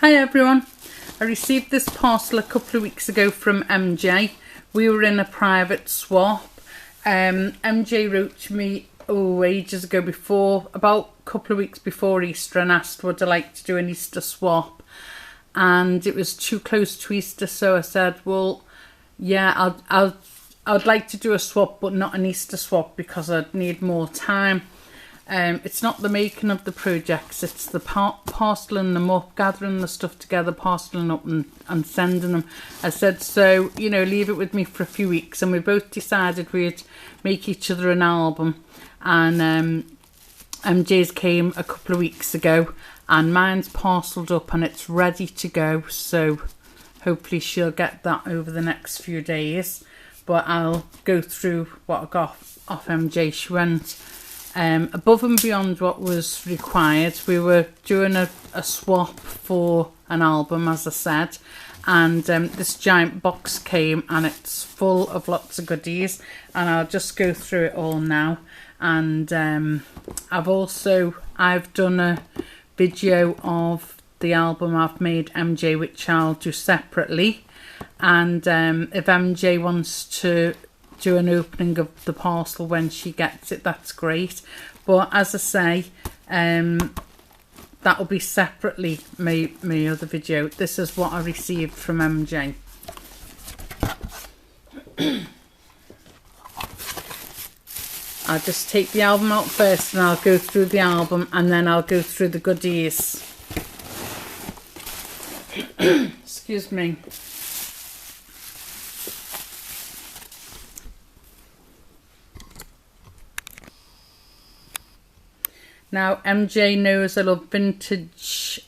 Hi everyone, I received this parcel a couple of weeks ago from Emjay. We were in a private swap. Emjay wrote to me ages ago, about a couple of weeks before Easter, and asked would I like to do an Easter swap, and it was too close to Easter, so I said, well yeah, I'd like to do a swap but not an Easter swap because I'd need more time. It's not the making of the projects, it's the parceling them up, gathering the stuff together, parceling up and sending them. I said, so, you know, leave it with me for a few weeks, and we both decided we'd make each other an album. And MJ's came a couple of weeks ago and mine's parcelled up and it's ready to go, so hopefully she'll get that over the next few days. But I'll go through what I got off MJ. She went above and beyond what was required. We were doing a swap for an album, as I said, and this giant box came and it's full of lots of goodies, and I'll just go through it all now. And I've done a video of the album I've made MJ, which I'll do separately, and if MJ wants to do an opening of the parcel when she gets it, that's great. But as I say, that'll be separately my other video. This is what I received from MJ. I'll just take the album out first and I'll go through the album, and then I'll go through the goodies. Excuse me. Now, MJ knows I love vintage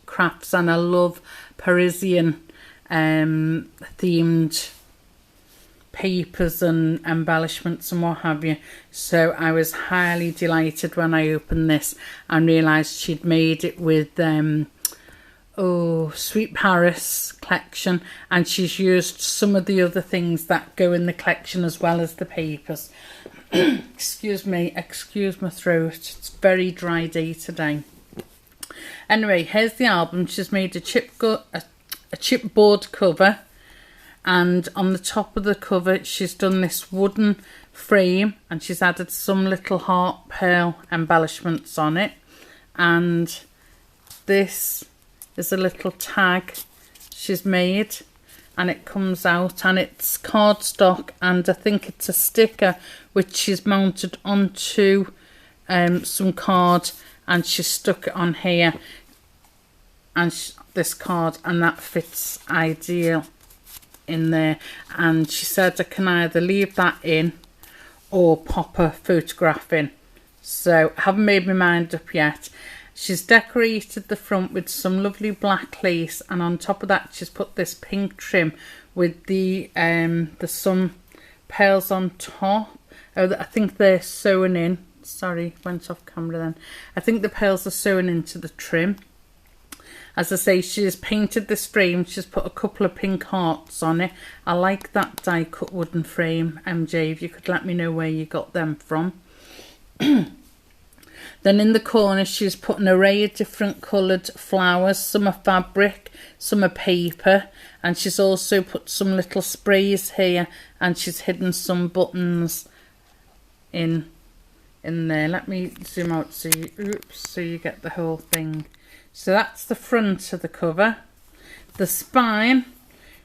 crafts, and I love Parisian themed papers and embellishments and what have you. So I was highly delighted when I opened this and realised she'd made it with Sweet Paris collection, and she's used some of the other things that go in the collection as well as the papers. Excuse me, excuse my throat, it's a very dry day today. Anyway, here's the album. She's made a chipboard cover, and on the top of the cover she's done this wooden frame and she's added some little heart pearl embellishments on it, and this is a little tag she's made, and it comes out and it's cardstock, and I think it's a sticker which she's mounted onto some card, and she's stuck it on here, and this card, and that fits ideal in there. And she said I can either leave that in or pop a photograph in, so I haven't made my mind up yet. She's decorated the front with some lovely black lace, and on top of that she's put this pink trim with the some pearls on top. Oh, I think they're sewn in. Sorry, went off camera then. I think the pearls are sewn into the trim. As I say, she's painted this frame. She's put a couple of pink hearts on it. I like that die cut wooden frame, MJ. If you could let me know where you got them from. Then in the corner she's put an array of different coloured flowers. Some are fabric, some are paper, and she's also put some little sprays here, and she's hidden some buttons in there. Let me zoom out so you get the whole thing. So that's the front of the cover. The spine,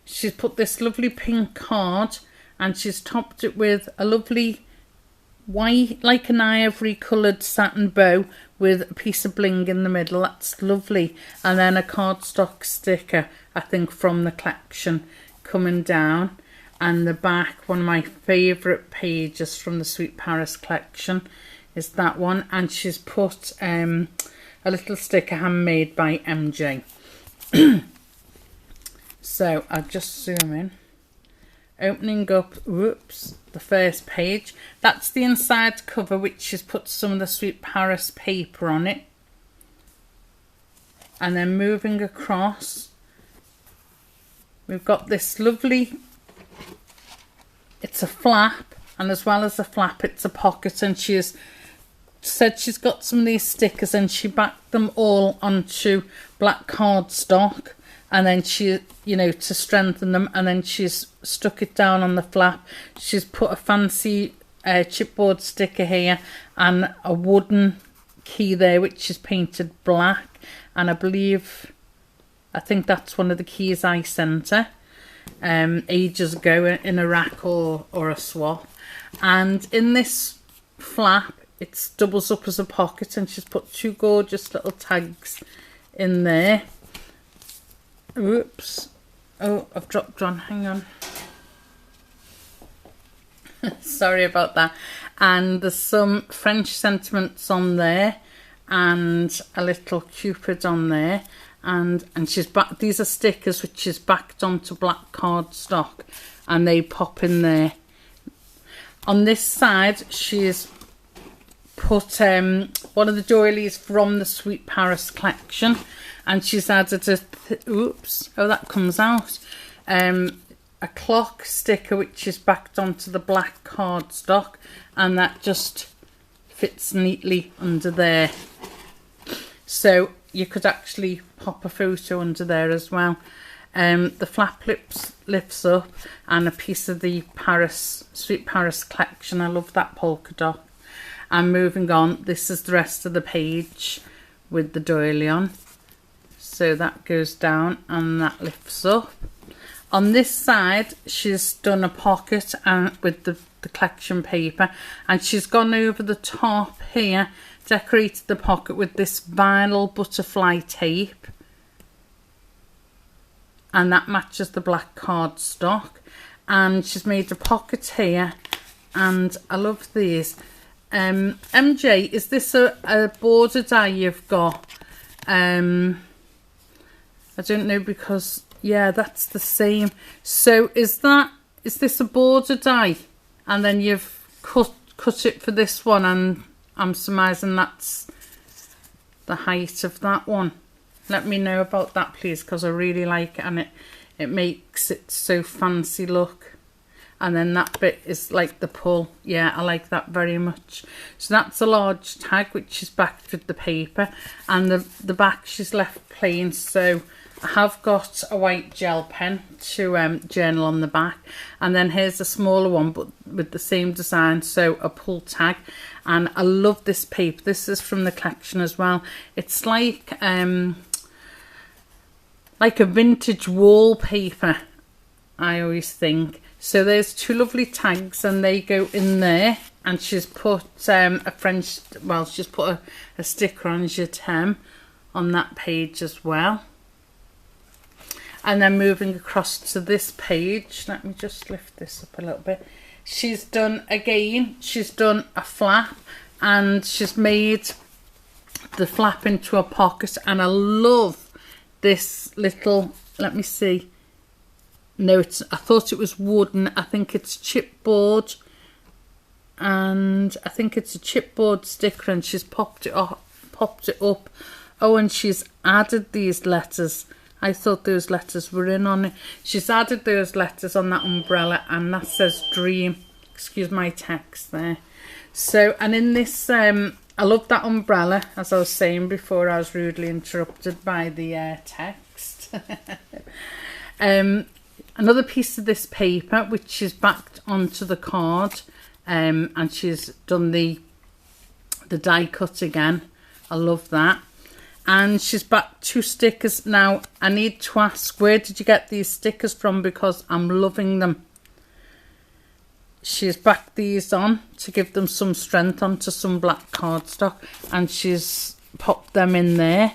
she's put this lovely pink card, and she's topped it with a lovely white, like an ivory coloured satin bow with a piece of bling in the middle. That's lovely. And then a cardstock sticker, I think from the collection, coming down. And the back, one of my favourite pages from the Sweet Paris collection is that one. And she's put a little sticker handmade by MJ. So I'll just zoom in. Opening up, the first page. That's the inside cover, which she's put some of the Sweet Paris paper on it. And then moving across, we've got this lovely, it's a flap, and as well as a flap it's a pocket, and she's said she's got some of these stickers and she backed them all onto black cardstock, and then she, you know, to strengthen them, and then she's stuck it down on the flap. She's put a fancy chipboard sticker here and a wooden key there which is painted black, and I think that's one of the keys I sent her ages ago in a RAK or a swap. And in this flap it doubles up as a pocket, and she's put 2 gorgeous little tags in there. Oops, oh, I've dropped one, hang on. Sorry about that. And there's some French sentiments on there and a little Cupid on there, and she's back. These are stickers which is backed onto black cardstock, and they pop in there. On this side she's put one of the doilies from the Sweet Paris collection, and she's added oops, oh, that comes out, a clock sticker which is backed onto the black cardstock, and that just fits neatly under there, so you could actually pop a photo under there as well. The flap lifts up, and a piece of the Sweet Paris collection. I love that polka dot. And moving on, this is the rest of the page with the doily on. So that goes down and that lifts up. On this side, she's done a pocket with the collection paper, and she's gone over the top here, decorated the pocket with this vinyl butterfly tape, and that matches the black cardstock. And she's made a pocket here, and I love these. MJ, is this a border die you've got? I don't know, because yeah, that's the same. So is this a border die, and then you've cut it for this one, and I'm surmising that's the height of that one. Let me know about that, please, because I really like it, and it makes it so fancy look. And then that bit is like the pull. Yeah, I like that very much. So that's a large tag which is backed with the paper, and the back she's left plain. So I have got a white gel pen to journal on the back, and then here's a smaller one but with the same design, so a pull tag. And I love this paper. This is from the collection as well. It's like a vintage wallpaper, I always think. So there's 2 lovely tags, and they go in there. And she's put she's put a sticker on Je t'aime on that page as well. And then moving across to this page, let me just lift this up a little bit. She's done a flap, and she's made the flap into a pocket, and I love this little, let me see. No, I thought it was wooden. I think it's chipboard, and I think it's a chipboard sticker, and she's popped it up. Oh, and she's added these letters. I thought those letters were in on it. She's added those letters on that umbrella, and that says dream. Excuse my text there. So, and in this, I love that umbrella. As I was saying before, I was rudely interrupted by the text. Another piece of this paper which is backed onto the card, and she's done the die cut again. I love that. And she's backed 2 stickers. Now I need to ask, where did you get these stickers from, because I'm loving them. She's backed these on to give them some strength onto some black cardstock, and she's popped them in there.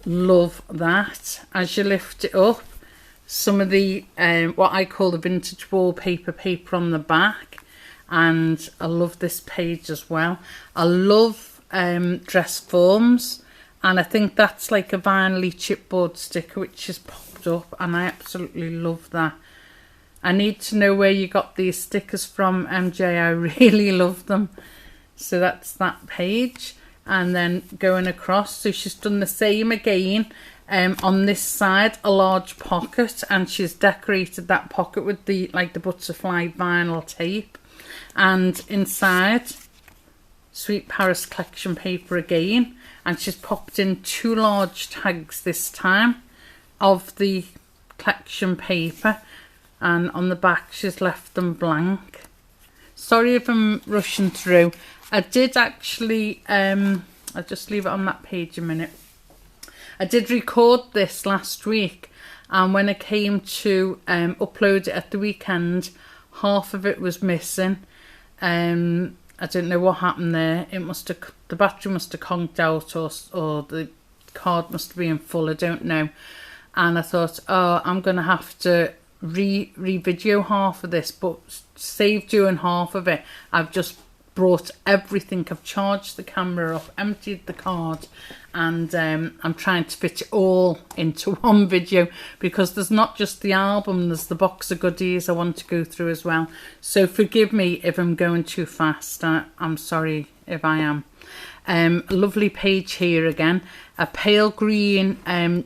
Love that. As you lift it up, some of the what I call the vintage wallpaper paper on the back, and I love this page as well. I love dress forms, and I think that's like a vinyl chipboard sticker which is popped up, and I absolutely love that. I need to know where you got these stickers from, MJ. I really love them. So that's that page, and then going across, so she's done the same again. On this side, a large pocket, and she's decorated that pocket with the butterfly vinyl tape, and inside Sweet Paris collection paper again, and she's popped in 2 large tags this time of the collection paper, and on the back she's left them blank. Sorry if I'm rushing through. I did actually I'll just leave it on that page a minute. I did record this last week, and when I came to upload it at the weekend, half of it was missing. I don't know what happened there. It must have, the battery must have conked out, or the card must have been full. I don't know. And I thought, oh, I'm going to have to re-video half of this, but save doing half of it. I've just brought everything. I've charged the camera up, emptied the card, and I'm trying to fit it all into one video, because there's not just the album, there's the box of goodies I want to go through as well. So forgive me if I'm going too fast. I'm sorry if I am. Lovely page here again, a pale green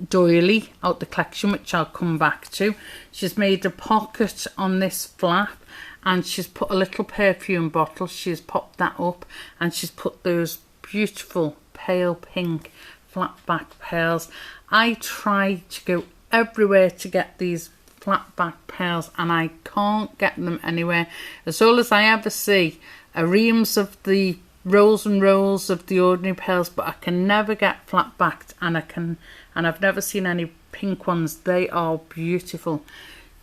doily out the collection, which I'll come back to. She's made a pocket on this flap, and she's put a little perfume bottle. She's popped that up, and she's put those beautiful pale pink flat back pearls. I try to go everywhere to get these flat back pearls, and I can't get them anywhere. As all as I ever see are reams of the rolls and rolls of the ordinary pearls, but I can never get flat backed, and I've never seen any pink ones. They are beautiful.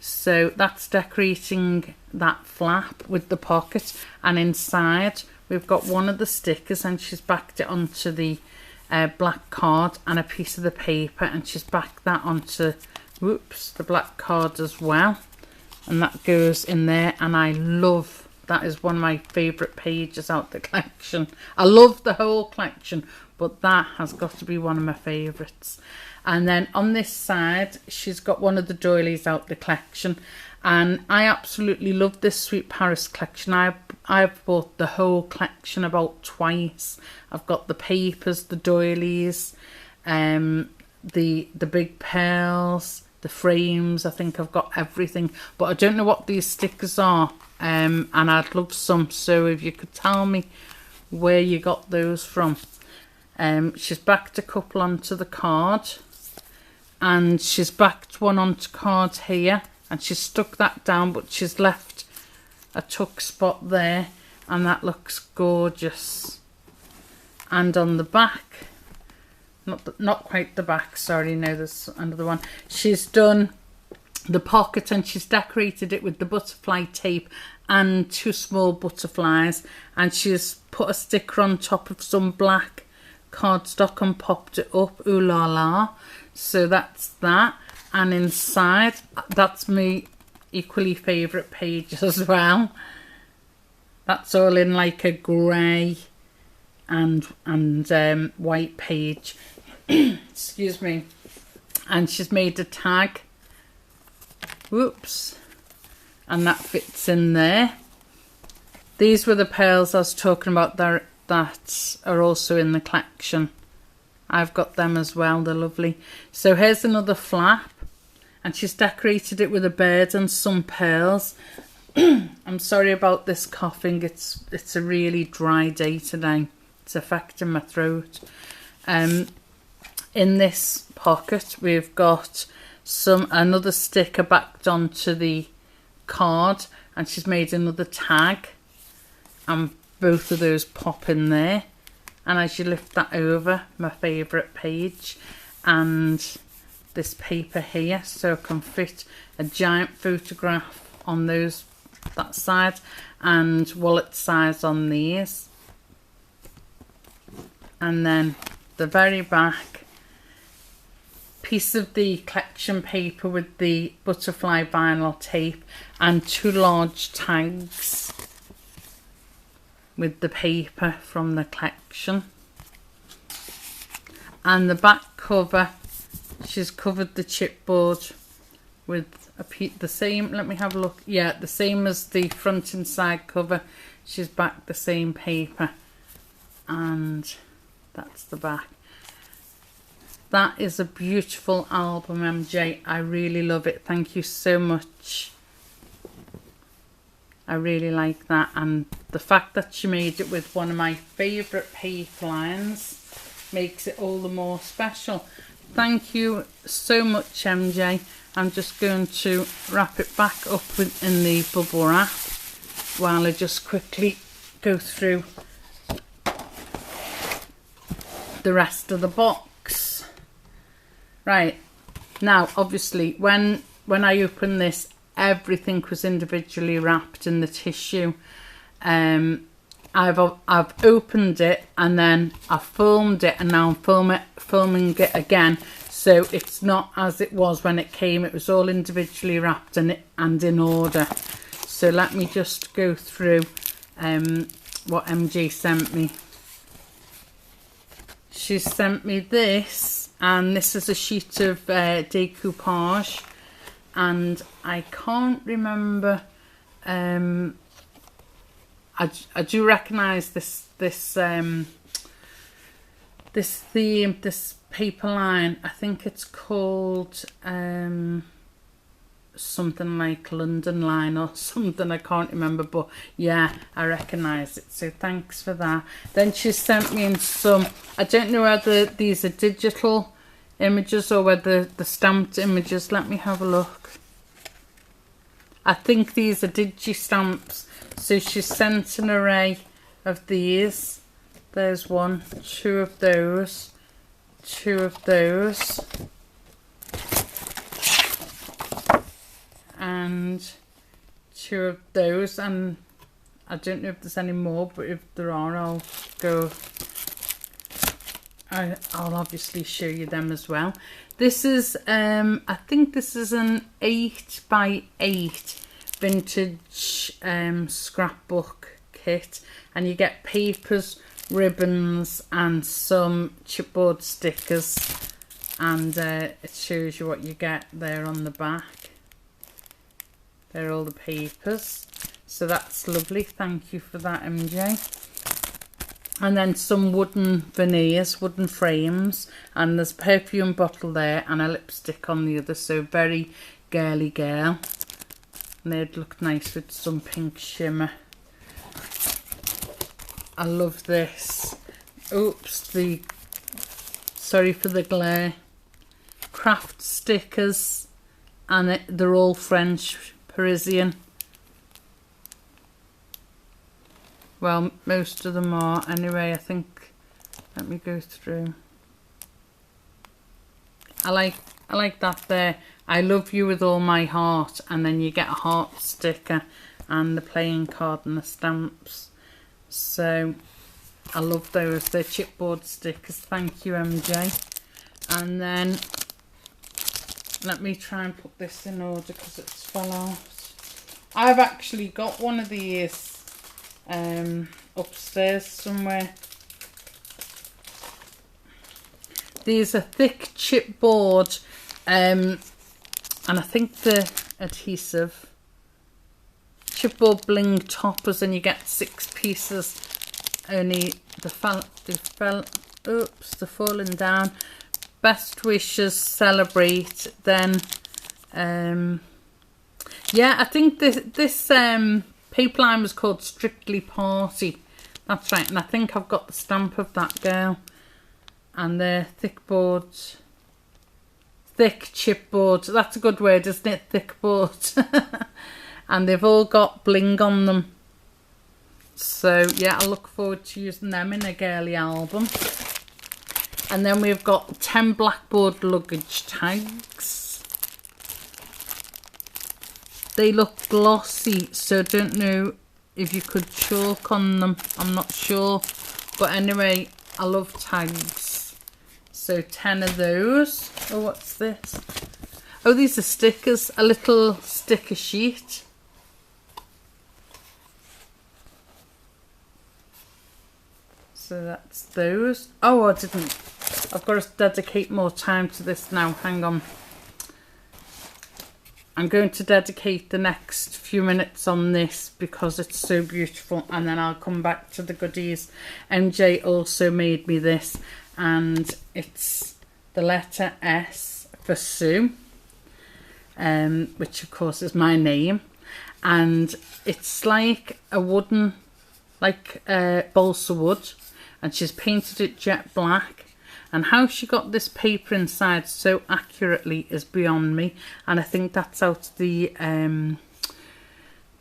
So that's decorating that flap with the pocket, and inside we've got one of the stickers, and she's backed it onto the black card, and a piece of the paper, and she's backed that onto the black card as well, and that goes in there. And I love, that is one of my favourite pages out the collection. I love the whole collection, but that has got to be one of my favourites. And then on this side, she's got one of the doilies out the collection, and I absolutely love this Sweet Paris collection. I've bought the whole collection about twice. I've got the papers, the doilies, the big pearls, the frames. I think I've got everything, but I don't know what these stickers are, and I'd love some. So if you could tell me where you got those from. She's backed a couple onto the card, and she's backed one onto card here, and she's stuck that down, but she's left a tuck spot there, and that looks gorgeous. And on the back, not quite the back, sorry, no, there's another one. She's done the pocket, and she's decorated it with the butterfly tape and 2 small butterflies, and she's put a sticker on top of some black cardstock and popped it up. Ooh la la. So that's that. And inside, that's my equally favourite page as well. That's all in like a grey and white page. Excuse me. And she's made a tag. Whoops. And that fits in there. These were the pearls I was talking about that are also in the collection. I've got them as well. They're lovely. So here's another flap, and she's decorated it with a bird and some pearls. I'm sorry about this coughing. It's a really dry day today. It's affecting my throat. In this pocket we've got another sticker backed onto the card, and she's made another tag, and both of those pop in there. And as you lift that over, my favourite page, and this paper here, so I can fit a giant photograph on that side, and wallet size on these. And then the very back, piece of the collection paper with the butterfly vinyl tape, and 2 large tags with the paper from the collection. And the back cover, she's covered the chipboard with the same, let me have a look, yeah, the same as the front and side cover. She's backed the same paper, and that's the back. That is a beautiful album, MJ. I really love it. Thank you so much. I really like that, and the fact that she made it with one of my favourite paper lines makes it all the more special. Thank you so much, MJ. I'm just going to wrap it back up in the bubble wrap while I just quickly go through the rest of the box. Right, now obviously when I opened this, everything was individually wrapped in the tissue. I've opened it and then I filmed it, and now I'm filming it again, so it's not as it was when it came. It was all individually wrapped and in order. So let me just go through what MJ sent me. She sent me this, and this is a sheet of decoupage, and I can't remember. I do recognise this theme, this paper line. I think it's called something like London line or something, I can't remember, but yeah, I recognise it, so thanks for that. Then she sent me in some, I don't know whether these are digital images or whether the stamped images. Let me have a look. I think these are digi-stamps. So she sent an array of these. There's one, two of those, two of those, and two of those, and I don't know if there's any more, but if there are, I'll obviously show you them as well. This is I think this is an 8x8 vintage scrapbook kit, and you get papers, ribbons and some chipboard stickers, and it shows you what you get there on the back. They're all the papers, so that's lovely. Thank you for that, MJ. And then some wooden veneers, wooden frames, and there's a perfume bottle there and a lipstick on the other, so very girly girl. And they'd look nice with some pink shimmer. I love this. Oops, sorry for the glare. Craft stickers, and they're all French, Parisian. Well, most of them are anyway, I think. Let me go through. I like that there. I love you with all my heart, and then you get a heart sticker and the playing card and the stamps. So I love those. They're chipboard stickers. Thank you, MJ. And then let me try and put this in order because it's fell out. I've actually got one of these upstairs somewhere. These are thick chipboard, and I think the adhesive chipboard bling toppers, and you get 6 pieces. Only they're falling down. Best wishes, celebrate. Then yeah, I think this paper line was called Strictly Party. That's right, and I think I've got the stamp of that girl. And they're thick boards, thick chipboard. That's a good word, isn't it? Thick boards. And they've all got bling on them. So yeah, I look forward to using them in a girly album. And then we've got 10 blackboard luggage tags. They look glossy, so I don't know if you could chalk on them. I'm not sure. But anyway, I love tags. So 10 of those. Oh, what's this? Oh, these are stickers. A little sticker sheet. So that's those. Oh, I didn't. I've got to dedicate more time to this now. Hang on. I'm going to dedicate the next few minutes on this because it's so beautiful, and then I'll come back to the goodies. MJ also made me this, and it's the letter S for Sue, which of course is my name, and it's like a wooden, like balsa wood, and she's painted it jet black. And how she got this paper inside so accurately is beyond me. And I think that's out of the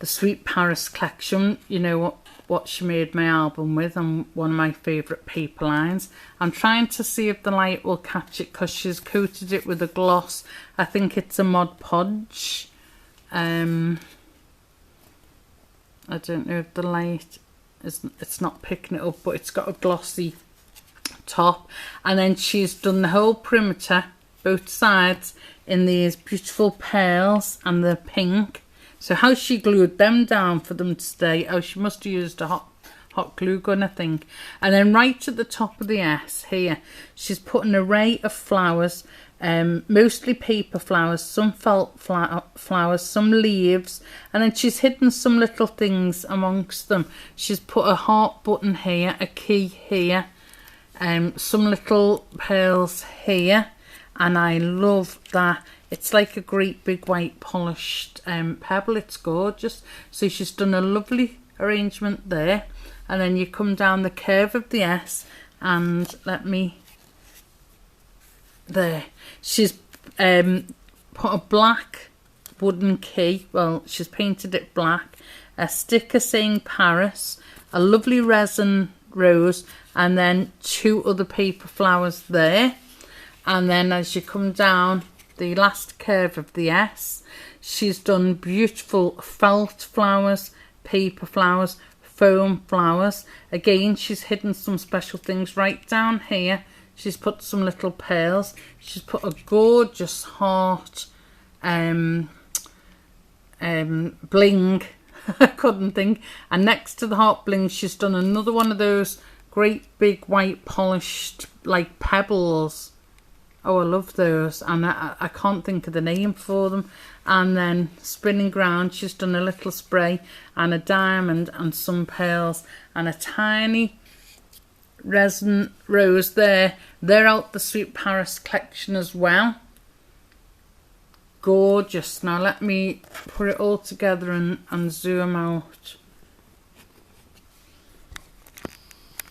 Sweet Paris collection. You know what she made my album with, and one of my favourite paper lines. I'm trying to see if the light will catch it because she's coated it with a gloss. I think it's a Mod Podge. I don't know if the light is, it's not picking it up, but it's got a glossy top. And then she's done the whole perimeter, both sides, in these beautiful pearls and the pink. So how she glued them down for them to stay, oh, she must have used a hot glue gun, I think. And then right at the top of the S here, she's put an array of flowers, mostly paper flowers, some felt flowers, some leaves, and then she's hidden some little things amongst them. She's put a heart button here, a key here, some little pearls here, and I love that. It's like a great big white polished pebble. It's gorgeous. So she's done a lovely arrangement there, and then you come down the curve of the S, and let me, there, she's put a black wooden key, well, she's painted it black, a sticker saying Paris, a lovely resin rose, and then 2 other paper flowers there. And then as you come down the last curve of the S, she's done beautiful felt flowers, paper flowers, foam flowers. Again, she's hidden some special things right down here. She's put some little pearls. She's put a gorgeous heart bling. I couldn't think. And next to the heart bling, she's done another one of those great big white polished like pebbles. Oh, I love those. And I can't think of the name for them. And then spinning round, she's done a little spray and a diamond and some pearls and a tiny resin rose there. They're out the Sweet Paris collection as well. Gorgeous. Now let me put it all together and zoom out.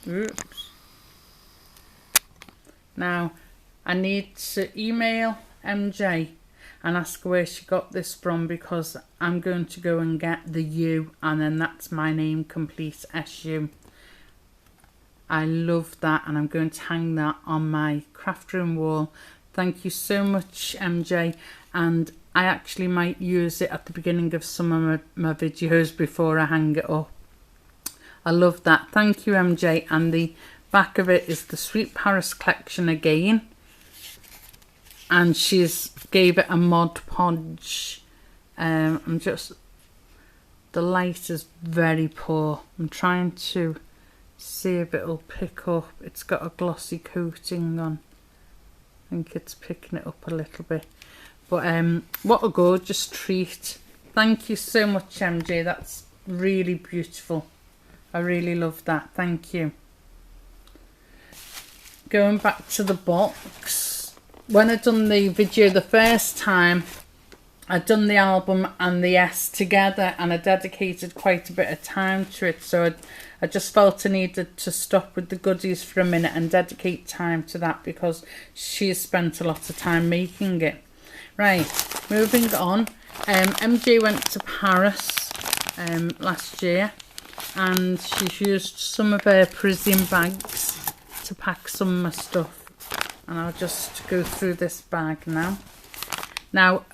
Oops. Now I need to email MJ and ask her where she got this from, because I'm going to go and get the U, and then that's my name complete, SU. I love that, and I'm going to hang that on my craft room wall. Thank you so much, MJ, and I actually might use it at the beginning of some of my videos before I hang it up. I love that. Thank you, MJ. And the back of it is the Sweet Paris collection again, and she's gave it a Mod Podge. I'm just, the light is very poor. I'm trying to see if it'll pick up. It's got a glossy coating on. I think it's picking it up a little bit. But what a gorgeous treat. Thank you so much, MJ. That's really beautiful. I really love that. Thank you. Going back to the box. When I done the video the first time, I'd done the album and the S together, and I dedicated quite a bit of time to it. So I just felt I needed to stop with the goodies for a minute and dedicate time to that, because she has spent a lot of time making it. Right, moving on. MJ went to Paris last year, and she's used some of her Parisian bags to pack some of my stuff. And I'll just go through this bag now. Now,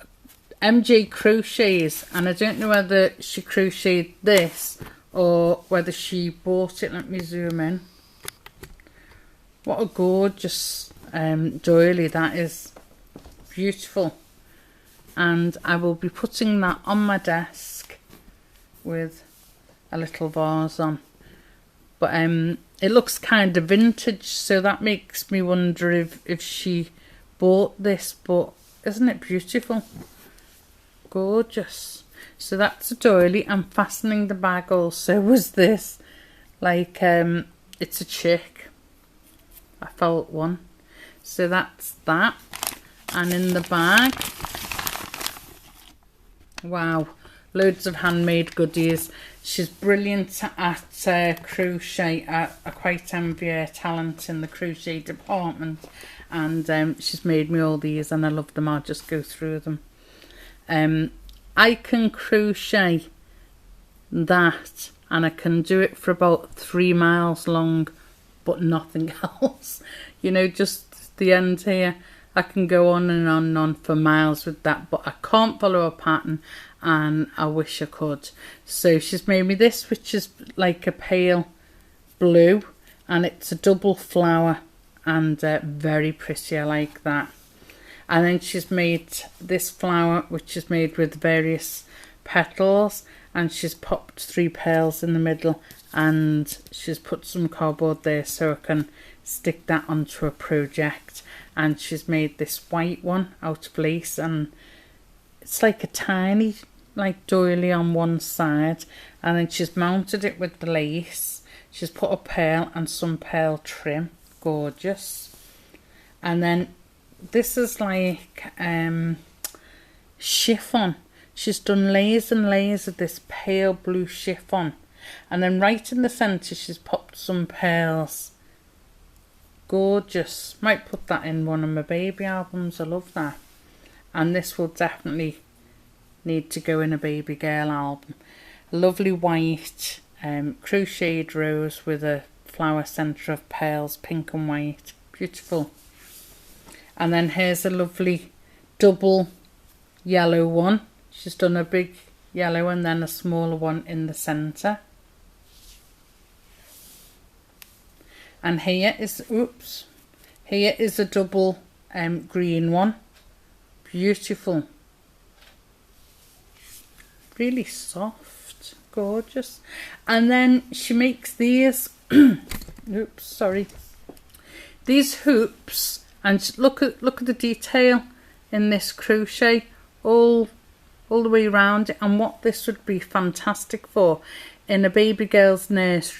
MJ crochets, and I don't know whether she crocheted this or whether she bought it. Let me zoom in. What a gorgeous doily that is. Beautiful. And I will be putting that on my desk with a little vase on. But it looks kind of vintage, so that makes me wonder if she bought this. But isn't it beautiful? Gorgeous. So that's a doily. I'm fastening the bag also was this. Like, it's a chick. I felt one. So that's that. And in the bag, wow, loads of handmade goodies. She's brilliant at crochet. I quite envy her talent in the crochet department, and she's made me all these and I love them. I'll just go through them. I can crochet that and I can do it for about 3 miles long, but nothing else. You know, just the end here. I can go on and on and on for miles with that, but I can't follow a pattern, and I wish I could. So she's made me this, which is like a pale blue, and it's a double flower, and very pretty. I like that. And then she's made this flower, which is made with various petals, and she's popped 3 pearls in the middle, and she's put some cardboard there so I can stick that onto a project. And she's made this white one out of lace, and it's like a tiny like doily on one side, and then she's mounted it with the lace. She's put a pearl and some pearl trim. Gorgeous. And then this is like chiffon. She's done layers and layers of this pale blue chiffon, and then right in the centre she's popped some pearls. Gorgeous. Might put that in one of my baby albums. I love that. And this will definitely need to go in a baby girl album. A lovely white crocheted rose with a flower centre of pearls, pink and white. Beautiful. And then here's a lovely double yellow one. She's done a big yellow and then a smaller one in the centre. And here is, oops, here is a double green one. Beautiful. Really soft, gorgeous. And then she makes these, oops, sorry. These hoops, and look at the detail in this crochet all the way around it, and what this would be fantastic for in a baby girl's nursery